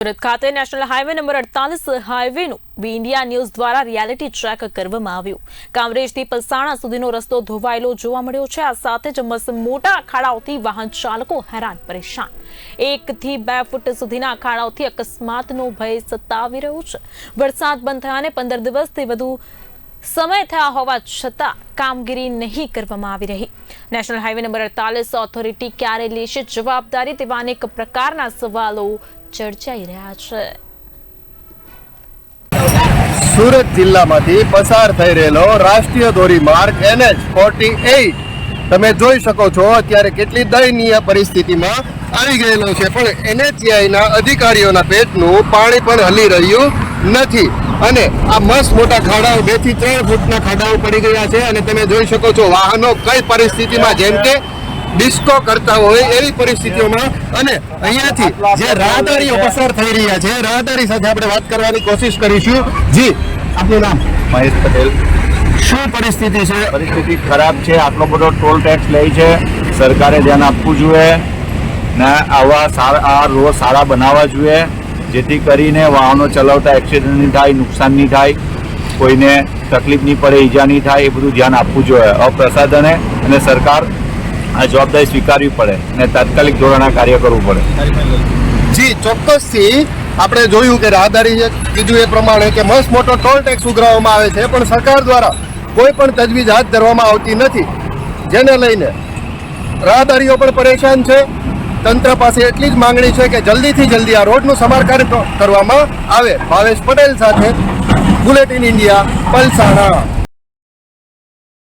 સુરત ખાતે national highway number 48 હાઈવેનું બી India news દ્વારા reality check કરવામાં આવ્યું। કામરેજથી પલસાણા સુધીનો રસ્તો ધોવાયેલો જોવા મળ્યો છે। આ સાથે જ મોટા ખાડાઓથી વાહન ચાલકો હેરાન પરેશાન। 1 થી 2 ફૂટ સુધીના ખાડાઓથી અકસ્માતનો ભય સતાવી રહ્યો છે। વરસાદ બંધ થયાને 15 દિવસથી વધુ સમય થયા હોવા છતાં કામગીરી નહીં કરવામાં આવી રહી। નેશનલ હાઈવે નંબર 48 ઓથોરિટી ક્યારે લેશે જવાબદારી તેવા અનેક પ્રકારના સવાલો ચર્ચાઈ રહ્યા છે। સુરત જિલ્લામાંથી પસાર થઈ રહેલો રાષ્ટ્રીય ધોરીમાર્ગ NH48 તમે જોઈ શકો છો અત્યારે કેટલી દયનીય પરિસ્થિતિમાં આવી ગયેલો છે, પણ NHAIના અધિકારીઓના પેટનું પાણી પણ હલી રહ્યું નથી અને આ મસ્ત મોટા ખાડાઓ 2 થી 3 ફૂટના ખાડાઓ પડી ગયા છે અને તમે જોઈ શકો છો વાહનો કઈ પરિસ્થિતિમાં જેમ કે ડિસ્કો કરતા હોય એવી પરિસ્થિતિઓમાં અને અહીંયાથી જે રાહદારીઓ પસાર થઈ રહ્યા છે રાહદારી સાથે આપણે વાત કરવાની કોશિશ કરીશું। જી, આપનું નામ? મહેશ પટેલ। શું પરિસ્થિતિ છે? પરિસ્થિતિ ખરાબ છે। આટલો બધો ટોલ ટેક્સ લે છે, સરકારે ધ્યાન આપવું જોઈએ ને આવા રોડ સારા બનાવવા જોઈએ જેથી કરીને વાહનો ચલાવતા એક્સિડન્ટ નહીં થાય, નુકસાન નહીં થાય, કોઈને તકલીફ નહીં પડે, ઈજા નહીં થાય, એ બધું ધ્યાન આપવું જોઈએ। પ્રશાસને અને સરકાર આ જવાબદારી સ્વીકારવી પડે અને તાત્કાલિક ધોરણે કાર્ય કરવું પડે। જી, ચોક્કસથી આપણે જોયું કે રાહદારીએ કીધું એ પ્રમાણે કે મસ્ત મોટો ટોલ ટેક્સ ઉઘરાવવામાં આવે છે, પણ સરકાર દ્વારા કોઈ પણ તજવીજ હાથ ધરવામાં આવતી નથી, જેને લઈને રાહદારીઓ પણ પરેશાન છે। તંત્ર પાસે એટલી જ માંગણી છે કે જલ્દીથી જલ્દી આ રોડનું સમારકામ કરવામાં આવે। ભાવેશ પટેલ સાથે બુલેટિન ઇન્ડિયા, પલસાણા।